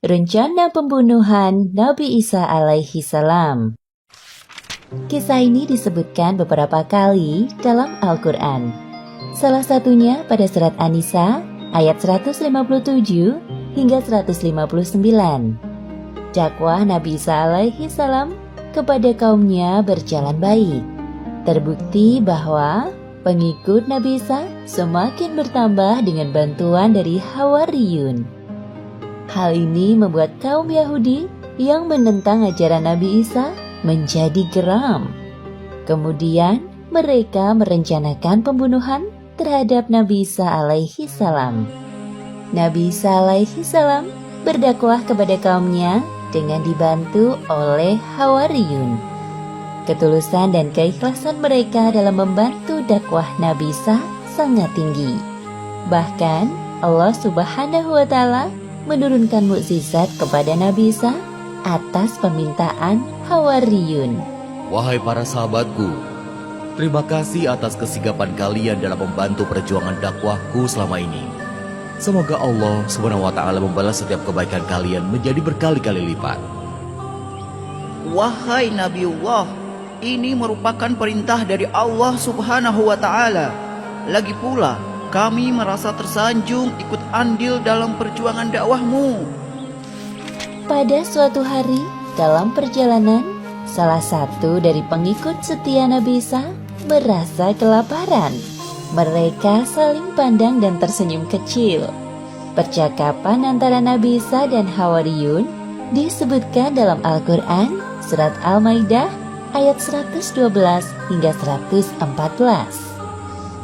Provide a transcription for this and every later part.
rencana pembunuhan Nabi Isa alaihi salam. Kisah ini disebutkan beberapa kali dalam Al-Quran. Salah satunya pada surat An-Nisa ayat 157 hingga 159. Dakwah Nabi Isa alaihi salam kepada kaumnya berjalan baik. Terbukti bahwa pengikut Nabi Isa semakin bertambah dengan bantuan dari Hawariyun. Hal ini membuat kaum Yahudi yang menentang ajaran Nabi Isa menjadi geram. Kemudian mereka merencanakan pembunuhan terhadap Nabi Isa alaihi salam. Nabi Isa alaihi salam berdakwah kepada kaumnya dengan dibantu oleh Hawariyun. Ketulusan dan keikhlasan mereka dalam membantu dakwah Nabi Isa sangat tinggi. Bahkan Allah Subhanahu wa Ta'ala menurunkan mukjizat kepada Nabi Isa atas permintaan Hawariyun. Wahai para sahabatku, terima kasih atas kesigapan kalian dalam membantu perjuangan dakwahku selama ini. Semoga Allah SWT membalas setiap kebaikan kalian menjadi berkali-kali lipat. Wahai Nabiullah, ini merupakan perintah dari Allah Subhanahu wa Ta'ala. Lagi pula, kami merasa tersanjung ikut andil dalam perjuangan dakwahmu. Pada suatu hari dalam perjalanan, salah satu dari pengikut setia Nabi Isa merasa kelaparan. Mereka saling pandang dan tersenyum kecil. Percakapan antara Nabi Isa dan Hawariyun disebutkan dalam Al-Quran surat Al-Maidah ayat 112 hingga 114.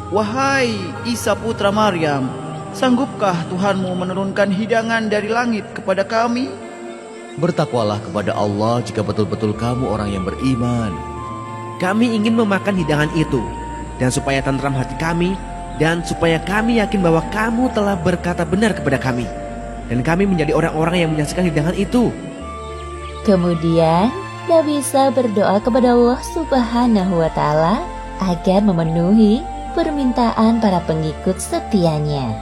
Wahai Isa putra Maryam, sanggupkah Tuhanmu menurunkan hidangan dari langit kepada kami? Bertakwalah kepada Allah jika betul-betul kamu orang yang beriman. Kami ingin memakan hidangan itu, dan supaya tentram hati kami, dan supaya kami yakin bahwa kamu telah berkata benar kepada kami, dan kami menjadi orang-orang yang menyaksikan hidangan itu. Kemudian Nabi Isa berdoa kepada Allah Subhanahu wa Ta'ala agar memenuhi permintaan para pengikut setianya.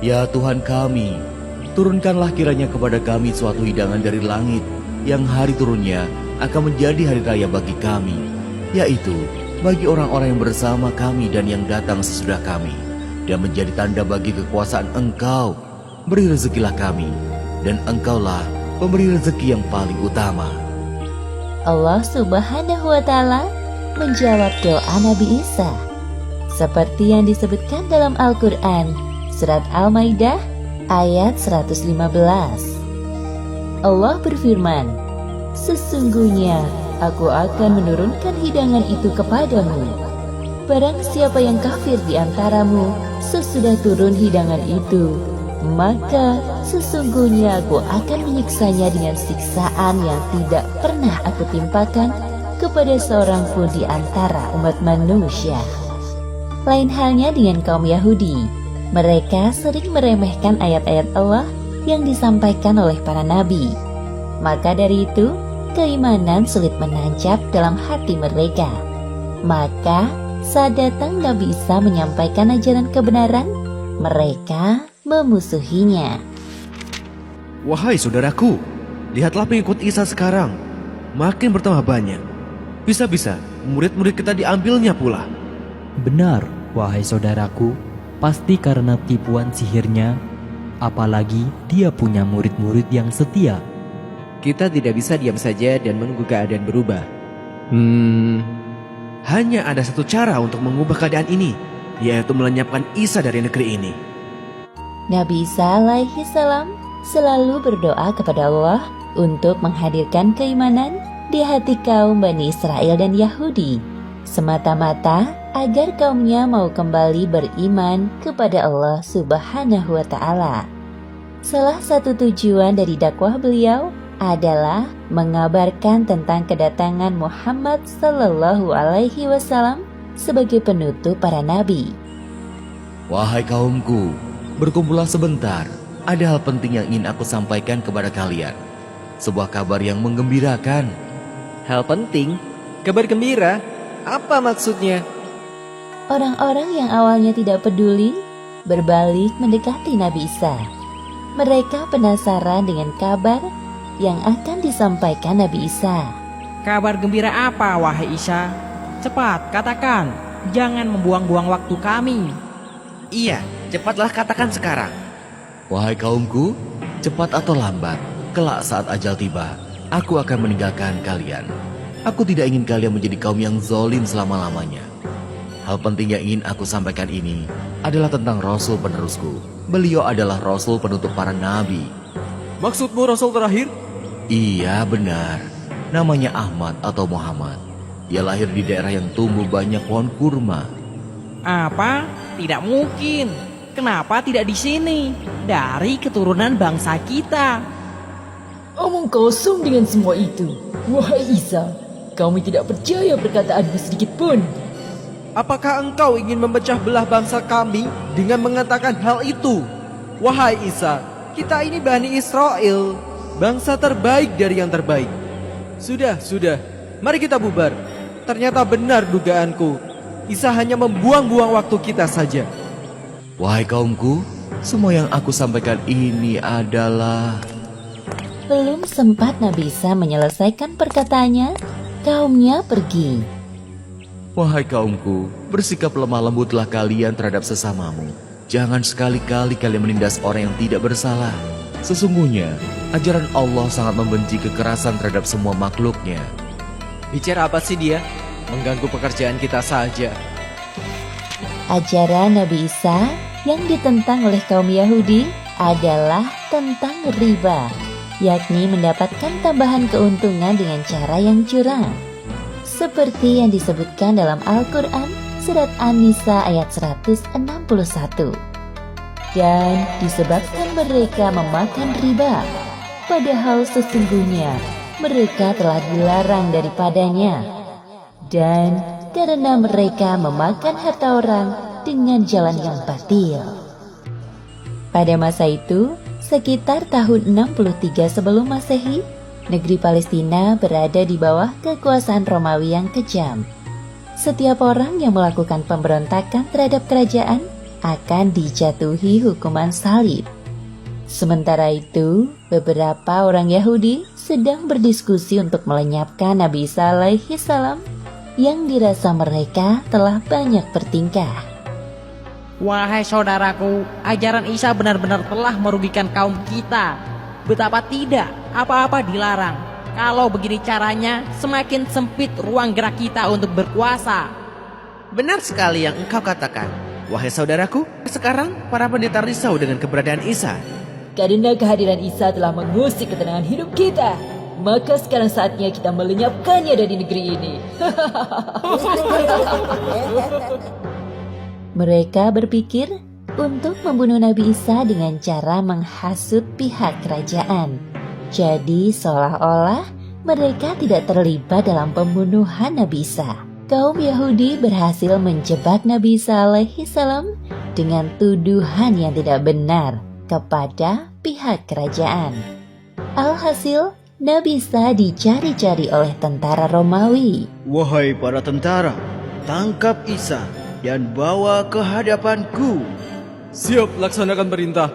Ya Tuhan kami, turunkanlah kiranya kepada kami suatu hidangan dari langit yang hari turunnya akan menjadi hari raya bagi kami, yaitu bagi orang-orang yang bersama kami dan yang datang sesudah kami, dan menjadi tanda bagi kekuasaan Engkau. Beri rezekilah kami, dan Engkaulah pemberi rezeki yang paling utama. Allah Subhanahu wa Ta'ala menjawab doa Nabi Isa seperti yang disebutkan dalam Al-Quran surat Al-Maidah ayat 115. Allah berfirman, sesungguhnya aku akan menurunkan hidangan itu kepadamu. Barang siapa yang kafir di antaramu sesudah turun hidangan itu, maka sesungguhnya aku akan menyiksanya dengan siksaan yang tidak pernah aku timpakan kepada seorang pun di antara umat manusia. Lain halnya dengan kaum Yahudi. Mereka sering meremehkan ayat-ayat Allah yang disampaikan oleh para nabi. Maka dari itu, keimanan sulit menancap dalam hati mereka. Maka, saat datang Nabi Isa menyampaikan ajaran kebenaran, mereka memusuhinya. Wahai saudaraku, lihatlah pengikut Isa sekarang makin bertambah banyak. Bisa-bisa murid-murid kita diambilnya pula. Benar, wahai saudaraku, pasti karena tipuan sihirnya, apalagi dia punya murid-murid yang setia. Kita tidak bisa diam saja dan menunggu keadaan berubah. Hanya ada satu cara untuk mengubah keadaan ini, yaitu melenyapkan Isa dari negeri ini. Nabi Isa alaihi salam selalu berdoa kepada Allah untuk menghadirkan keimanan di hati kaum Bani Israel dan Yahudi, semata-mata agar kaumnya mau kembali beriman kepada Allah Subhanahu wa Ta'ala. Salah satu tujuan dari dakwah beliau adalah mengabarkan tentang kedatangan Muhammad Sallallahu Alaihi Wasallam sebagai penutup para nabi. Wahai kaumku, berkumpullah sebentar. Ada hal penting yang ingin aku sampaikan kepada kalian. Sebuah kabar yang menggembirakan. Hal penting? Kabar gembira? Apa maksudnya? Orang-orang yang awalnya tidak peduli berbalik mendekati Nabi Isa. Mereka penasaran dengan kabar yang akan disampaikan Nabi Isa. Kabar gembira apa, wahai Isa? Cepat katakan, jangan membuang-buang waktu kami. Iya, cepatlah katakan sekarang. Wahai kaumku, cepat atau lambat, kelak saat ajal tiba, aku akan meninggalkan kalian. Aku tidak ingin kalian menjadi kaum yang zalim selama-lamanya. Hal penting yang ingin aku sampaikan ini adalah tentang Rasul penerusku. Beliau adalah Rasul penutup para nabi. Maksudmu Rasul terakhir? Iya, benar. Namanya Ahmad atau Muhammad. Dia lahir di daerah yang tumbuh banyak pohon kurma. Apa? Tidak mungkin. Kenapa tidak di sini? Dari keturunan bangsa kita. Omong kosong dengan semua itu. Wahai Isa, kami tidak percaya perkataanmu sedikit pun. Apakah engkau ingin memecah belah bangsa kami dengan mengatakan hal itu? Wahai Isa, kita ini Bani Israel, bangsa terbaik dari yang terbaik. Sudah, mari kita bubar. Ternyata benar dugaanku. Isa hanya membuang-buang waktu kita saja. Wahai kaumku, semua yang aku sampaikan ini adalah... Belum sempat Nabi Isa menyelesaikan perkataannya, kaumnya pergi. Wahai kaumku, bersikap lemah lembutlah kalian terhadap sesamamu. Jangan sekali-kali kalian menindas orang yang tidak bersalah. Sesungguhnya, ajaran Allah sangat membenci kekerasan terhadap semua makhluknya. Bicara apa sih dia? Mengganggu pekerjaan kita saja. Ajaran Nabi Isa yang ditentang oleh kaum Yahudi adalah tentang riba, yakni mendapatkan tambahan keuntungan dengan cara yang curang. Seperti yang disebutkan dalam Al-Quran surat An-Nisa ayat 161. Dan disebabkan mereka memakan riba, padahal sesungguhnya mereka telah dilarang daripadanya. Dan karena mereka memakan harta orang dengan jalan yang batil. Pada masa itu, sekitar tahun 63 sebelum Masehi, negeri Palestina berada di bawah kekuasaan Romawi yang kejam. Setiap orang yang melakukan pemberontakan terhadap kerajaan akan dijatuhi hukuman salib. Sementara itu, beberapa orang Yahudi sedang berdiskusi untuk melenyapkan Nabi Isa alaihi salam yang dirasa mereka telah banyak bertingkah. Wahai saudaraku, ajaran Isa benar-benar telah merugikan kaum kita. Betapa tidak, apa-apa dilarang. Kalau begini caranya, semakin sempit ruang gerak kita untuk berkuasa. Benar sekali yang engkau katakan. Wahai saudaraku, sekarang para pendeta risau dengan keberadaan Isa. Karena kehadiran Isa telah mengusik ketenangan hidup kita, maka sekarang saatnya kita melenyapkannya dari negeri ini. Mereka berpikir untuk membunuh Nabi Isa dengan cara menghasut pihak kerajaan. Jadi seolah-olah mereka tidak terlibat dalam pembunuhan Nabi Isa. Kaum Yahudi berhasil menjebak Nabi Isa alaihi salam dengan tuduhan yang tidak benar kepada pihak kerajaan. Alhasil, Nabi Isa dicari-cari oleh tentara Romawi. Wahai para tentara, tangkap Isa dan bawa ke hadapanku. Siap, laksanakan perintah.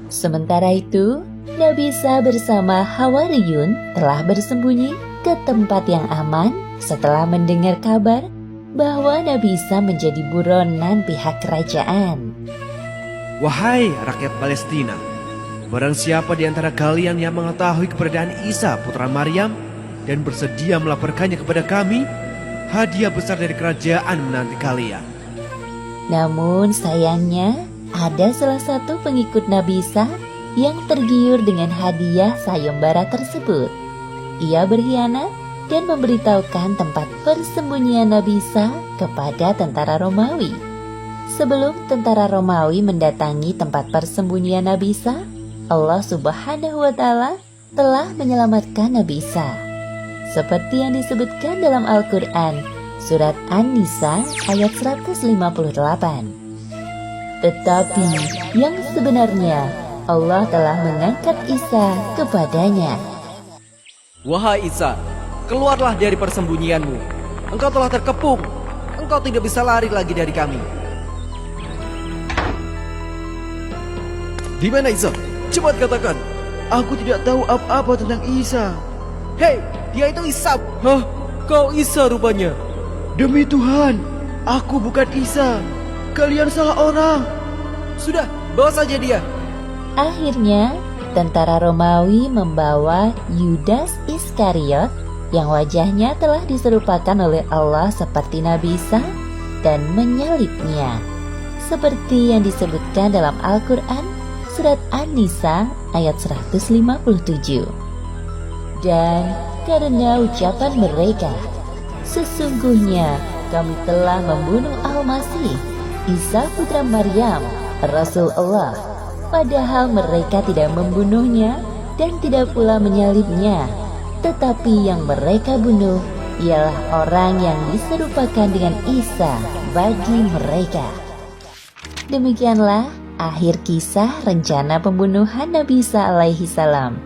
Sementara itu, Nabi Isa bersama Hawariyun telah bersembunyi ke tempat yang aman setelah mendengar kabar bahwa Nabi Isa menjadi buronan pihak kerajaan. Wahai rakyat Palestina, barang siapa di antara kalian yang mengetahui keberadaan Isa putra Maryam dan bersedia melaporkannya kepada kami, hadiah besar dari kerajaan menanti kalian. Namun sayangnya, ada salah satu pengikut Nabi Isa yang tergiur dengan hadiah sayembara tersebut. Ia berkhianat dan memberitahukan tempat persembunyian Nabi Isa kepada tentara Romawi. Sebelum tentara Romawi mendatangi tempat persembunyian Nabi Isa, Allah Subhanahu wa Ta'ala telah menyelamatkan Nabi Isa. Seperti yang disebutkan dalam Al-Quran, surat An-Nisa ayat 158. Tetapi yang sebenarnya Allah telah mengangkat Isa kepadanya. Wahai Isa, keluarlah dari persembunyianmu. Engkau telah terkepung. Engkau tidak bisa lari lagi dari kami. Di mana Isa? Cepat katakan. Aku tidak tahu apa-apa tentang Isa. Hei, dia itu Isa. Hah? Kau Isa rupanya. Demi Tuhan, aku bukan Isa. Kalian salah orang. Sudah, bawa saja dia. Akhirnya, tentara Romawi membawa Yudas Iskariot yang wajahnya telah diserupakan oleh Allah seperti Nabi Isa dan menyalibnya. Seperti yang disebutkan dalam Al-Quran, surat An-Nisa ayat 157. Dan karena ucapan mereka, sesungguhnya kami telah membunuh Al-Masih, Isa putra Maryam, Rasul Allah, padahal mereka tidak membunuhnya dan tidak pula menyalibnya, tetapi yang mereka bunuh ialah orang yang diserupakan dengan Isa bagi mereka. Demikianlah akhir kisah rencana pembunuhan Nabi Isa alaihi salam.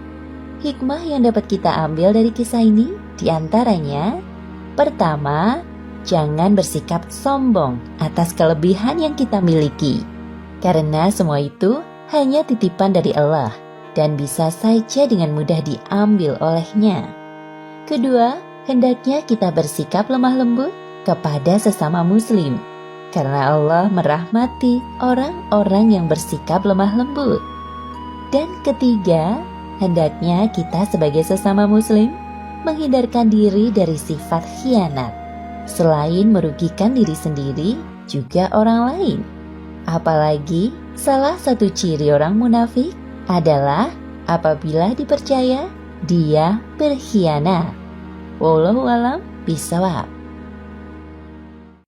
Hikmah yang dapat kita ambil dari kisah ini diantaranya: pertama, jangan bersikap sombong atas kelebihan yang kita miliki, karena semua itu hanya titipan dari Allah dan bisa saja dengan mudah diambil olehnya. Kedua, hendaknya kita bersikap lemah lembut kepada sesama muslim, karena Allah merahmati orang-orang yang bersikap lemah lembut. Dan ketiga, hendaknya kita sebagai sesama muslim menghindarkan diri dari sifat khianat, selain merugikan diri sendiri, juga orang lain. Apalagi salah satu ciri orang munafik adalah apabila dipercaya, dia berkhianat. Wallahu a'lam bishawab.